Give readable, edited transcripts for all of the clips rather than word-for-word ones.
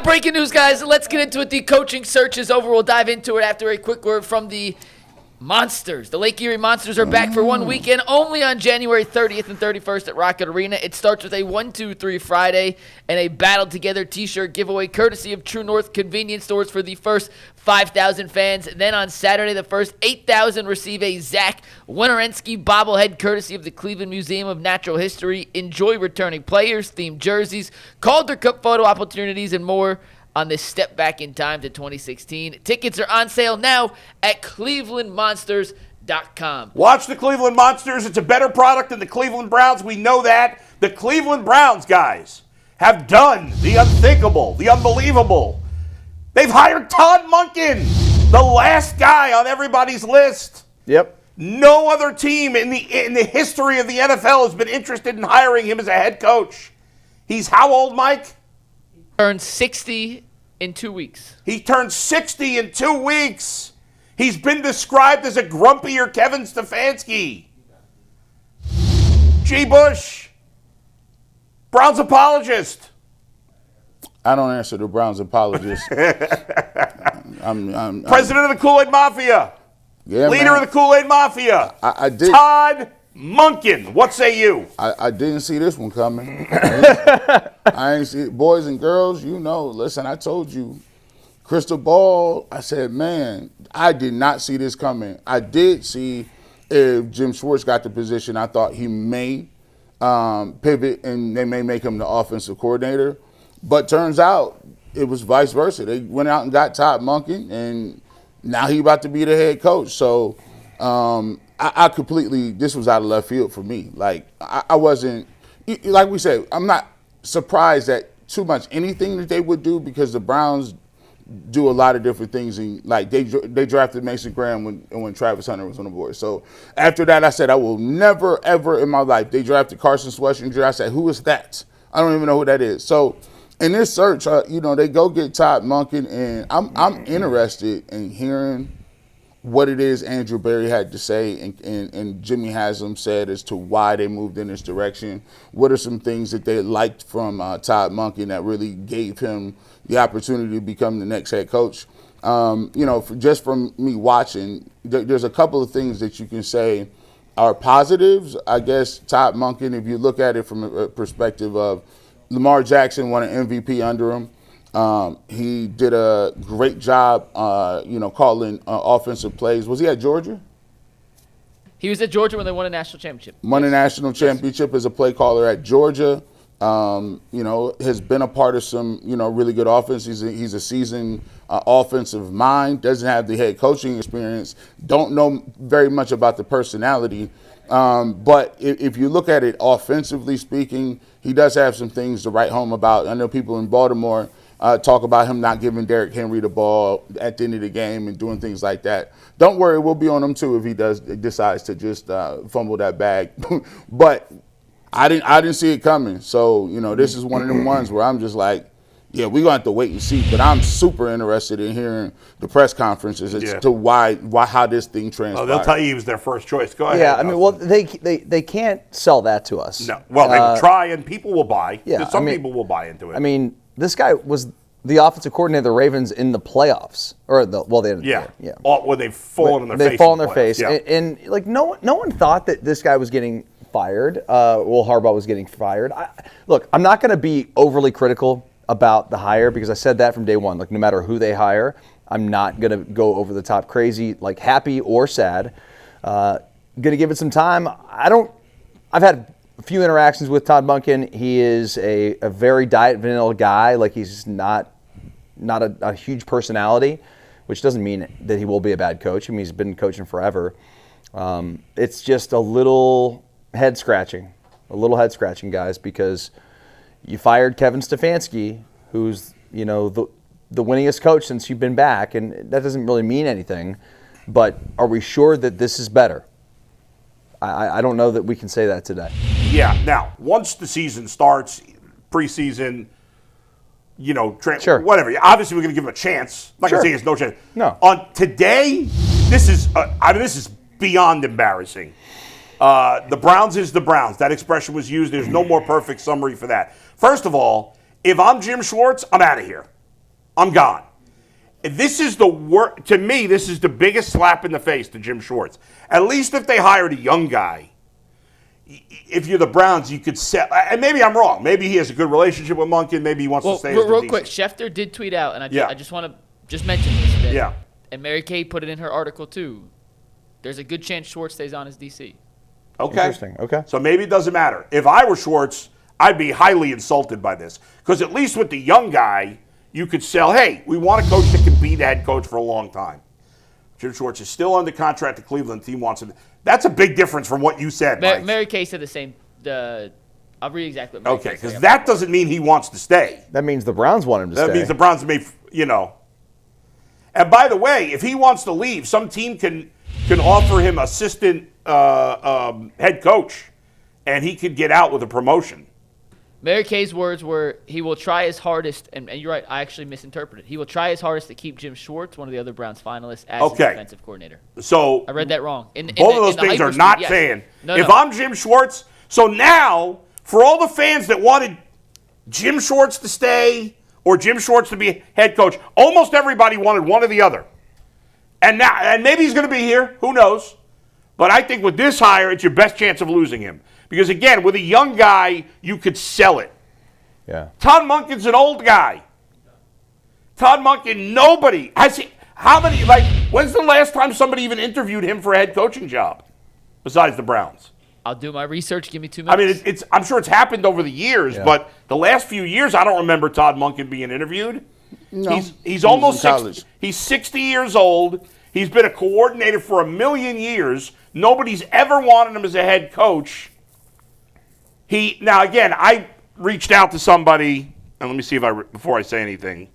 breaking news, guys. Let's get into it. The coaching search is over. We'll dive into it after a quick word from the Monsters. The Lake Erie Monsters are back for one weekend only on January 30th and 31st at Rocket Arena. It starts with a 1-2-3 Friday and a Battle Together t-shirt giveaway courtesy of True North Convenience Stores for the first 5,000 fans. Then on Saturday, the first 8,000 receive a Zach Wienerski bobblehead courtesy of the Cleveland Museum of Natural History. Enjoy returning players, themed jerseys, Calder Cup photo opportunities, and more on this step back in time to 2016. Tickets are on sale now at clevelandmonsters.com. Watch the Cleveland Monsters. It's a better product than the Cleveland Browns. We know that. The Cleveland Browns, guys, have done the unthinkable, the unbelievable. They've hired Todd Monken, the last guy on everybody's list. Yep. No other team in the history of the NFL has been interested in hiring him as a head coach. He's how old, Mike? Turned 60 in 2 weeks. He turned 60 in 2 weeks. He's been described as a grumpier Kevin Stefanski. G. Bush, Browns apologist. I don't answer the Browns apologist. I'm President of the Kool-Aid Mafia. Yeah, Leader man. of the Kool-Aid Mafia. I did. Todd Monken. What say you? I didn't see this one coming. I ain't see it. Boys and girls, listen, I told you, crystal ball, I said, man, I did not see this coming. I did see if Jim Schwartz got the position, I thought he may pivot and they may make him the offensive coordinator. But turns out it was vice versa. They went out and got Todd Monken, and now he about to be the head coach. So I completely, this was out of left field for me. Like, I wasn't, like we said, I'm not surprised at too much anything that they would do because the Browns do a lot of different things. And like they drafted Mason Graham when Travis Hunter was on the board. So after that, I said, I will never, ever in my life. They drafted Carson Schwartz. I said, who is that? I don't even know who that is. So in this search, they go get Todd Monken, and I'm interested in hearing what it is Andrew Berry had to say and Jimmy Haslam said as to why they moved in this direction. What are some things that they liked from Todd Monken that really gave him the opportunity to become the next head coach? Just from me watching, there's a couple of things that you can say are positives. I guess Todd Monken, if you look at it from a perspective of Lamar Jackson won an MVP under him. He did a great job, calling offensive plays. Was he at Georgia? He was at Georgia when they won a national championship. Won a national championship as a play caller at Georgia. Has been a part of some, really good offense. He's a seasoned offensive mind. Doesn't have the head coaching experience. Don't know very much about the personality. But if you look at it offensively speaking, he does have some things to write home about. I know people in Baltimore talk about him not giving Derrick Henry the ball at the end of the game and doing things like that. Don't worry, we'll be on him too if he decides to just fumble that bag. But I didn't see it coming. So, this is one of them ones where I'm just like, yeah, we're going to have to wait and see. But I'm super interested in hearing the press conferences as to how this thing transpired. Oh, they'll tell you he was their first choice. Go ahead. Yeah, I mean, well, they can't sell that to us. No. Well, they will try, and people will buy. Yeah, Some people will buy into it. I mean, this guy was the offensive coordinator of the Ravens in the playoffs. They ended the year. Yeah. When they've fallen on their face. They fall on their face. Yeah. And no one thought that this guy was getting fired. Harbaugh was getting fired. Look, I'm not going to be overly critical about the hire because I said that from day one. Like, no matter who they hire, I'm not going to go over the top crazy, like happy or sad. Going to give it some time. I've had a few interactions with Todd Monken. He is a very diet vanilla guy. Like, he's not a huge personality, which doesn't mean that he will be a bad coach. I mean, he's been coaching forever. It's just a little head scratching, guys, because you fired Kevin Stefanski, who's, the winningest coach since you've been back, and that doesn't really mean anything. But are we sure that this is better? I don't know that we can say that today. Yeah. Now, once the season starts, preseason, sure. Whatever. Obviously, we're going to give him a chance. I'm not going to say there's no chance. No. On today, this is beyond embarrassing. The Browns is the Browns. That expression was used. There's no more perfect summary for that. First of all, if I'm Jim Schwartz, I'm out of here. I'm gone. This is to me, this is the biggest slap in the face to Jim Schwartz. At least if they hired a young guy, if you're the Browns, you could set. And maybe I'm wrong. Maybe he has a good relationship with Monken. Maybe he wants to stay. Real quick, Schefter did tweet out, and I just want to mention this. Yeah. And Mary Kay put it in her article too. There's a good chance Schwartz stays on as DC. Okay. Interesting. Okay. So maybe it doesn't matter. If I were Schwartz, I'd be highly insulted by this because at least with the young guy, you could sell. Hey, we want a coach that can be the head coach for a long time. Jim Schwartz is still under contract to Cleveland. The team wants him. That's a big difference from what you said, Mike. Mary Kay said the same. I'll read exactly what Mary Kay said. Okay, because that doesn't mean he wants to stay. That means the Browns want him to stay. That means the Browns may, And by the way, if he wants to leave, some team can offer him assistant head coach, and he could get out with a promotion. Mary Kay's words were, he will try his hardest, and you're right, I actually misinterpreted. He will try his hardest to keep Jim Schwartz, one of the other Browns finalists, as his defensive coordinator. So I read that wrong. Both of those things are not saying. If I'm Jim Schwartz, so now, for all the fans that wanted Jim Schwartz to stay or Jim Schwartz to be head coach, almost everybody wanted one or the other. And now, and maybe he's going to be here. Who knows? But I think with this hire, it's your best chance of losing him. Because, again, with a young guy, you could sell it. Yeah. Todd Monken's an old guy. Todd Monken, nobody. When's the last time somebody even interviewed him for a head coaching job besides the Browns? I'll do my research. Give me 2 minutes. I mean, I'm sure it's happened over the years, but the last few years, I don't remember Todd Monken being interviewed. No, he's almost in 60. He's 60 years old. He's been a coordinator for 1,000,000 years. Nobody's ever wanted him as a head coach. Now again, I reached out to somebody, and let me see before I say anything.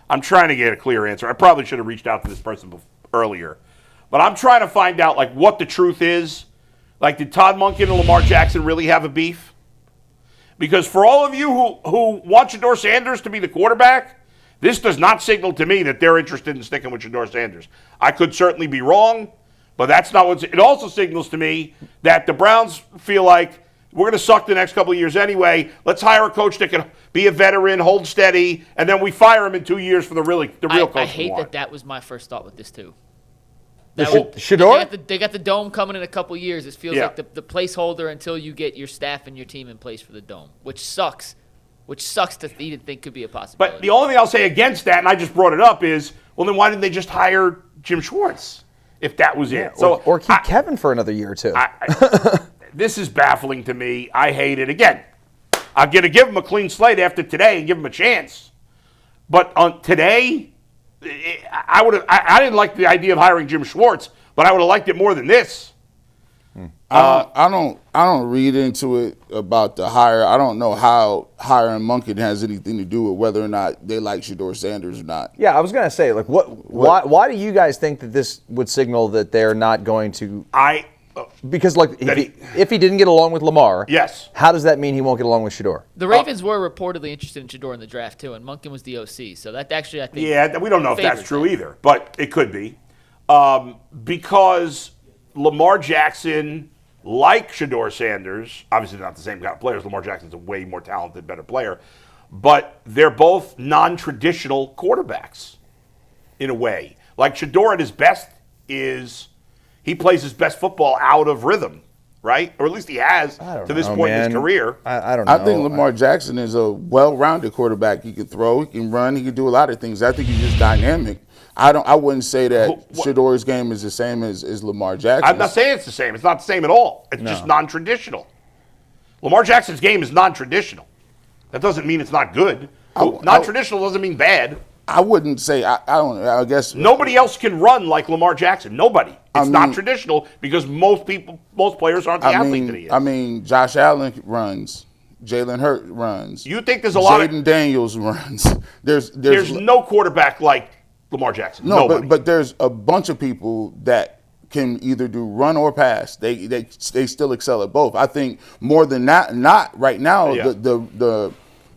I'm trying to get a clear answer. I probably should have reached out to this person earlier, but I'm trying to find out what the truth is. Did Todd Monken and Lamar Jackson really have a beef? Because for all of you who want Shedeur Sanders to be the quarterback, this does not signal to me that they're interested in sticking with Shedeur Sanders. I could certainly be wrong, but that's not what it also signals to me that the Browns feel like we're going to suck the next couple of years anyway. Let's hire a coach that can be a veteran, hold steady, and then we fire him in 2 years for the real coach. I hate that was my first thought with this too. Shedeur? They got the dome coming in a couple years. It feels like the placeholder until you get your staff and your team in place for the dome, which sucks to even think could be a possibility. But the only thing I'll say against that, and I just brought it up, is, well, then why didn't they just hire Jim Schwartz if that was it? Or keep Kevin for another year or two. This is baffling to me. I hate it. Again, I'm going to give him a clean slate after today and give him a chance. But on today, I didn't like the idea of hiring Jim Schwartz, but I would have liked it more than this. I don't read into it about the hire. I don't know how hiring Monken has anything to do with whether or not they like Shedeur Sanders or not. Yeah, I was going to say, why do you guys think that this would signal that they're not going to? Because if he didn't get along with Lamar, yes, how does that mean he won't get along with Shedeur? The Ravens were reportedly interested in Shedeur in the draft too, and Monken was the OC. So that actually, I think, we don't know if that's true either, but it could be because Lamar Jackson, like Shedeur Sanders, obviously not the same kind of players. Lamar Jackson's a way more talented, better player, but they're both non-traditional quarterbacks in a way. Like Shedeur at his best is. He plays his best football out of rhythm, right? Or at least he has to this point in his career. I don't know. I think Lamar Jackson is a well-rounded quarterback. He can throw, he can run, he can do a lot of things. I think he's just dynamic. I wouldn't say that Shedeur's game is the same as Lamar Jackson's. I'm not saying it's the same. It's not the same at all. It's just non-traditional. Lamar Jackson's game is non-traditional. That doesn't mean it's not good. Non-traditional doesn't mean bad. I wouldn't say, I guess. Nobody else can run like Lamar Jackson. Nobody. It's not traditional because most players aren't the athlete that he is. I mean, Josh Allen runs. Jalen Hurts runs. You think there's a lot Jaden Daniels runs. There's no quarterback like Lamar Jackson. No, but there's a bunch of people that can either do run or pass. They still excel at both. I think more than that, not right now,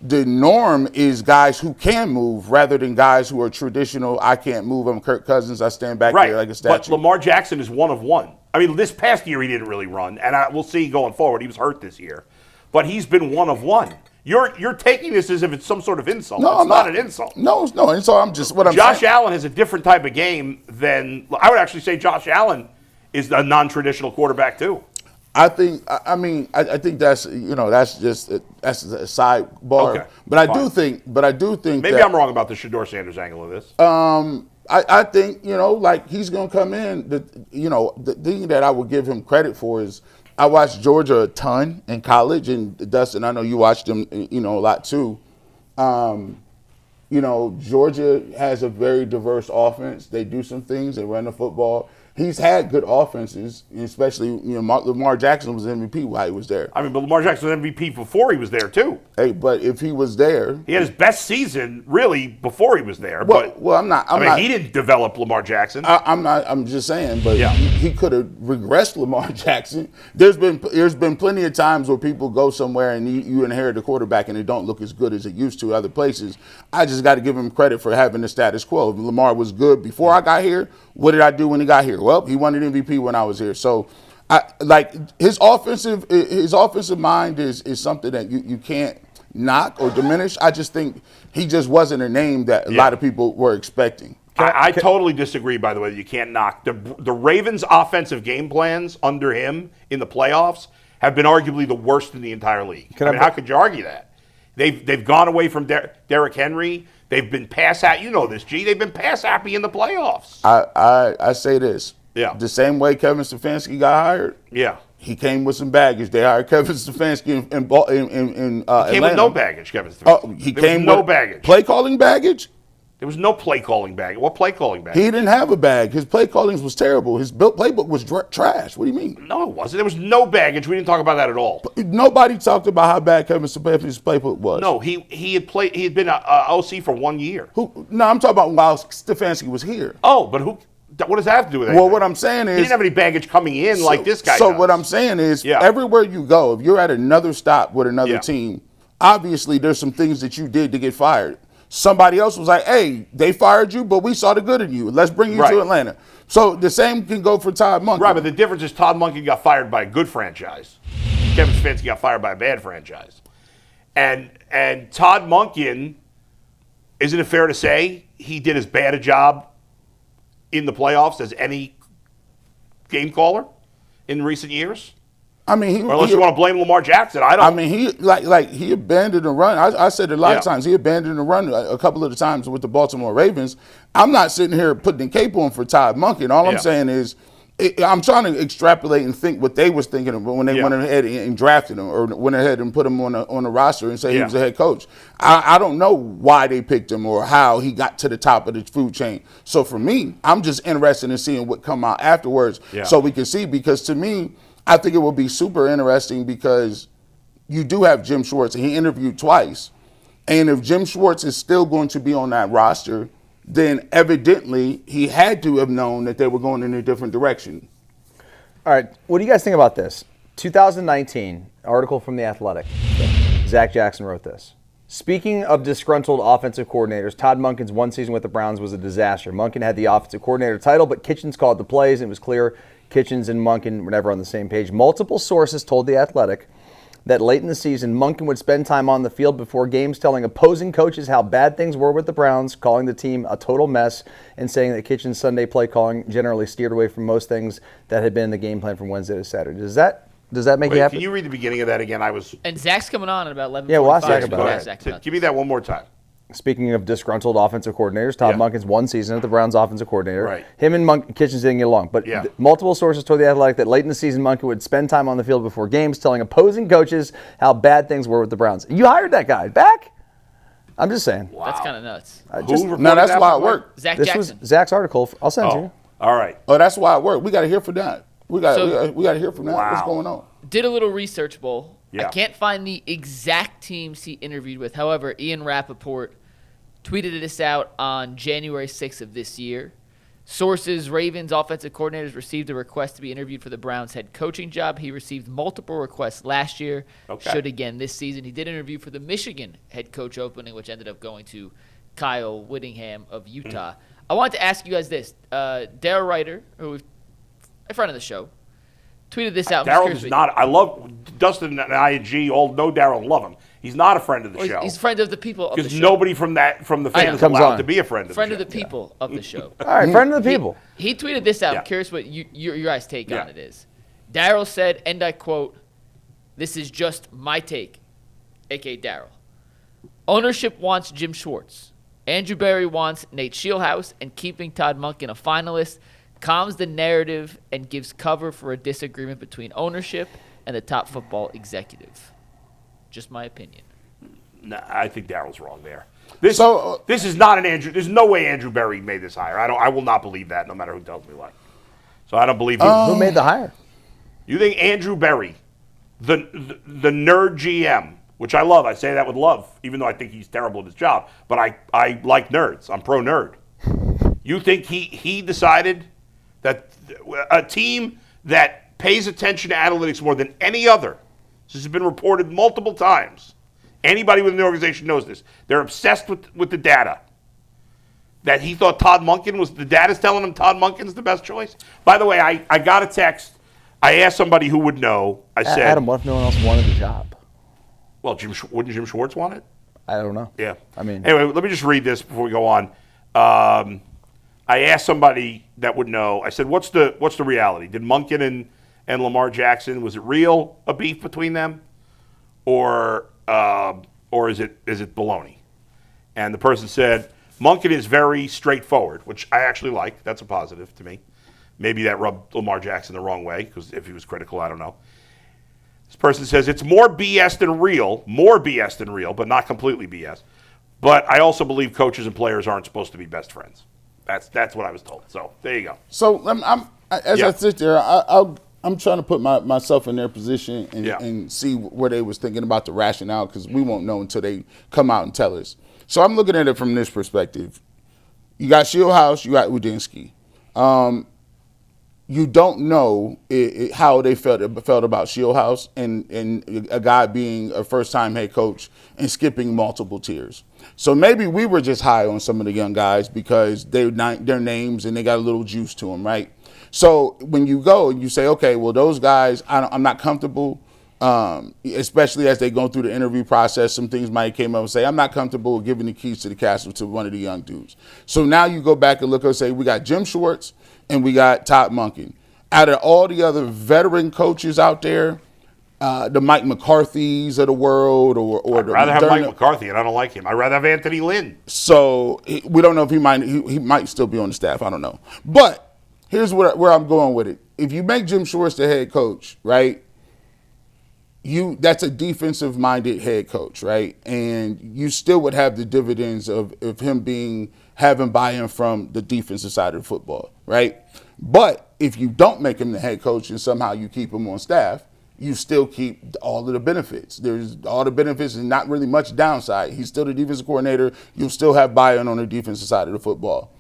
the norm is guys who can move rather than guys who are traditional. I can't move. I'm Kirk Cousins. I stand back there like a statue. But Lamar Jackson is one of one. I mean, this past year he didn't really run, and we'll see going forward. He was hurt this year. But he's been one of one. You're taking this as if it's some sort of insult. No, It's I'm not an insult. No, it's no insult. I'm just what I'm Josh saying. Allen has a different type of game than I would actually say. Josh Allen is a non-traditional quarterback too. I think that's that's a sidebar. Okay, But I fine. do think Maybe that, I'm wrong about the Shedeur Sanders angle of this. I think like he's gonna come in. The thing that I would give him credit for is I watched Georgia a ton in college, and Dustin, I know you watched them a lot too. Georgia has a very diverse offense. They do some things. They run the football. He's had good offenses, especially Lamar Jackson was MVP while he was there. I mean, but Lamar Jackson was MVP before he was there too. Hey, but if he was there, He had his best season really before he was there. well, but I'm not. he didn't develop Lamar Jackson. I'm not. I'm just saying, but Yeah. he could have regressed Lamar Jackson. There's been plenty of times where people go somewhere and you inherit a quarterback and it don't look as good as it used to other places. I just got to give him credit for having the status quo. If Lamar was good before I got here, what did I do when he got here? Well, he won an MVP when I was here. So, his offensive mind is something that you can't knock or diminish. I just think he just wasn't a name that a lot of people were expecting. I totally disagree, by the way, that you can't knock. The Ravens' offensive game plans under him in the playoffs have been arguably the worst in the entire league. How could you argue that? They've gone away from Derrick Henry. They've been pass happy. You know this, G. They've been pass happy in the playoffs. I say this. Yeah. The same way Kevin Stefanski got hired. Yeah. He came with some baggage. They hired Kevin Stefanski in Atlanta. Came with no baggage, Kevin Stefanski. There was no baggage. Play calling baggage? There was no play calling baggage. What play calling baggage? He didn't have a bag. His play calling was terrible. His playbook was trash. What do you mean? No, it wasn't. There was no baggage. We didn't talk about that at all. Nobody talked about how bad Kevin Stefanski's playbook was. No, he had been a OC for 1 year. No, I'm talking about while Stefanski was here. Oh, but what does that have to do with anything? Well, what I'm saying is he didn't have any baggage coming in like this guy So does. what I'm saying is, Yeah. everywhere you go, if you're at another stop with another Yeah. team, obviously there's some things that you did to get fired. Somebody else was like, hey, they fired you, but we saw the good in you. Let's bring you Right. to Atlanta. So the same can go for Todd Monken. Right, but the difference is Todd Monken got fired by a good franchise. Kevin Stefanski got fired by a bad franchise. And Todd Monken, isn't it fair to say he did as bad a job in the playoffs as any game caller in recent years? I mean, Or unless you want to blame Lamar Jackson, I don't. I mean, he abandoned the run. I said it a lot of Yeah. times. He abandoned the run a couple of the times with the Baltimore Ravens. I'm not sitting here putting the cape on for Todd Monken. All I'm Yeah. saying is, I'm trying to extrapolate and think what they was thinking of when they went ahead and drafted him, or went ahead and put him on the roster and say he was a head coach. I don't know why they picked him or how he got to the top of the food chain. So for me, I'm just interested in seeing what come out afterwards, so we can see. Because to me, I think it will be super interesting because you do have Jim Schwartz, and he interviewed twice. And if Jim Schwartz is still going to be on that roster, then evidently he had to have known that they were going in a different direction. All right, what do you guys think about this? 2019, article from The Athletic. Zach Jackson wrote this. Speaking of disgruntled offensive coordinators, Todd Monken's one season with the Browns was a disaster. Monken had the offensive coordinator title, but Kitchens called the plays, and it was clear Kitchens and Monken were never on the same page. Multiple sources told The Athletic that late in the season, Monken would spend time on the field before games telling opposing coaches how bad things were with the Browns, calling the team a total mess, and saying that Kitchens' Sunday play calling generally steered away from most things that had been in the game plan from Wednesday to Saturday. Does that make you happy? Can you read the beginning of that again? And Zach's coming on at about 11:45. Yeah, we'll ask Zach so about we'll it. ask Zach about Give me that one more time. Speaking of disgruntled offensive coordinators, Todd Monken's one season at the Browns offensive coordinator. Right. Him and Kitchens didn't get along. But multiple sources told The Athletic that late in the season, Monken would spend time on the field before games telling opposing coaches how bad things were with the Browns. You hired that guy back? I'm just saying. Wow. That's kind of nuts. No, that's why it worked. Zach This Jackson. was Zach's article. I'll send it to you. All right. Oh, that's why it worked. We got to hear from that. We got So- to hear from that. What's Wow. going on? Did a little research, Bull. Yeah. I can't find the exact teams he interviewed with. However, Ian Rappaport tweeted this out on January 6th of this year. Sources, Ravens offensive coordinators received a request to be interviewed for the Browns head coaching job. He received multiple requests last year, should again this season. He did interview for the Michigan head coach opening, which ended up going to Kyle Whittingham of Utah. I wanted to ask you guys this. Darryl Ryder, a friend of the show, tweeted this out. Darryl is not. I love Dustin and I and G all know Darryl and love him. He's not a friend of the Well, show. he's a friend of the people of the Because show. nobody from the fan is Comes allowed on. to be a friend of Friend the of show. the people of the show. All right, friend of the people. He tweeted this out. Yeah. I'm curious what your guys' take Yeah. on it is. Daryl said, and I quote, "This is just my take," a.k.a. Daryl. "Ownership wants Jim Schwartz. Andrew Berry wants Nate Shieldhouse, and keeping Todd Monken a finalist calms the narrative and gives cover for a disagreement between ownership and the top football executive. Just my opinion." Nah, I think Daryl's wrong there. This is not an Andrew. There's no way Andrew Berry made this hire. I will not believe that, no matter who tells me why. So I don't believe you. Who made the hire? You think Andrew Berry, the nerd GM, which I love. I say that with love, even though I think he's terrible at his job. But I like nerds. I'm pro nerd. You think he decided that a team that pays attention to analytics more than any other, this has been reported multiple times, anybody within the organization knows this, they're obsessed with the data, that he thought Todd Monken was, the data's telling him Todd Monken's the best choice? By the way, I got a text. I asked somebody who would know. I said, Adam, what if no one else wanted the job? well, wouldn't Jim Schwartz want it? I don't know. Yeah. I mean, anyway, let me just read this before we go on. I asked somebody that would know. I said, "What's the reality? Did Monken and Lamar Jackson, was it real, a beef between them, or is it baloney?" And the person said, "Monken is very straightforward," which I actually like. That's a positive to me. Maybe that rubbed Lamar Jackson the wrong way, because if he was critical, I don't know. This person says it's more BS than real, but not completely BS. But I also believe coaches and players aren't supposed to be best friends. That's what I was told. So there you go. So I sit there, I'm trying to put myself in their position and see where they was thinking about the rationale, because we won't know until they come out and tell us. So I'm looking at it from this perspective. You got Shieldhouse, you got Udinski. You don't know how they felt about Shieldhouse and a guy being a first-time head coach and skipping multiple tiers. So maybe we were just high on some of the young guys because their names and they got a little juice to them, right? So when you go and you say, okay, well, those guys, I'm not comfortable, especially as they go through the interview process, some things might came up and say, I'm not comfortable giving the keys to the castle to one of the young dudes. So now you go back and look and say, we got Jim Schwartz and we got Todd Monken. Out of all the other veteran coaches out there, the Mike McCarthys of the world, or I'd rather have Mike McCarthy, and I don't like him. I'd rather have Anthony Lynn. So we don't know if he might still be on the staff. I don't know. But here's where I'm going with it. If you make Jim Schwartz the head coach, right? That's a defensive-minded head coach, right? And you still would have the dividends of him having buy-in from the defensive side of football, right? But if you don't make him the head coach and somehow you keep him on staff, you still keep all of the benefits. There's all the benefits and not really much downside. He's still the defensive coordinator. You'll still have buy-in on the defensive side of the football.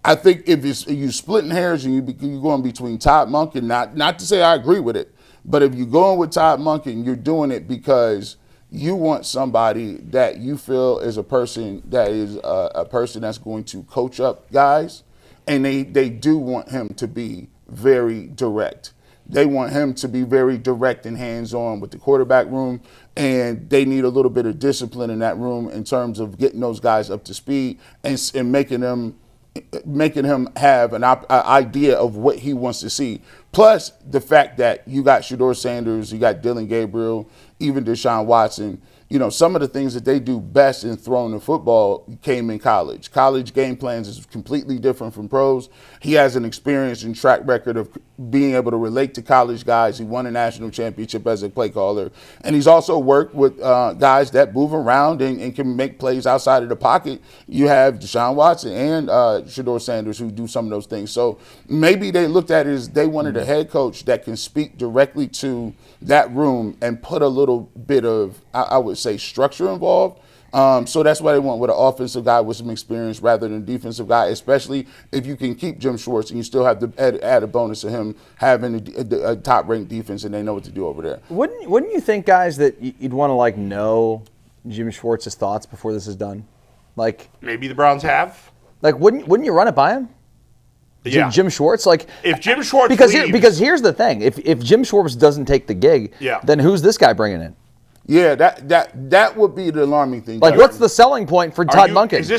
I think if you splitting hairs and you're going between Todd Monken, not to say I agree with it, but if you're going with Todd Monken, you're doing it because you want somebody that you feel is a person that is a person that's going to coach up guys, and they do want him to be very direct. They want him to be very direct and hands-on with the quarterback room, and they need a little bit of discipline in that room in terms of getting those guys up to speed and making him have an idea of what he wants to see. Plus the fact that you got Shedeur Sanders, you got Dylan Gabriel, even Deshaun Watson. You know, some of the things that they do best in throwing the football came in college. College game plans is completely different from pros. He has an experience and track record of being able to relate to college guys. He won a national championship as a play caller. And he's also worked with guys that move around and can make plays outside of the pocket. You have Deshaun Watson and Shedeur Sanders who do some of those things. So maybe they looked at it as they wanted a head coach that can speak directly to that room and put a little bit of, I would say, structure involved. So that's why they went with an offensive guy with some experience rather than a defensive guy, especially if you can keep Jim Schwartz and you still have the added bonus of him having a top-ranked defense and they know what to do over there. Wouldn't you think, guys, that you'd want to know Jim Schwartz's thoughts before this is done? Like maybe the Browns have. Like wouldn't you run it by him? Yeah. Jim Schwartz, if Jim Schwartz because here's the thing: if Jim Schwartz doesn't take the gig, then who's this guy bringing in? Yeah, that would be the alarming thing. Like, what's the selling point for Todd Monken? Is this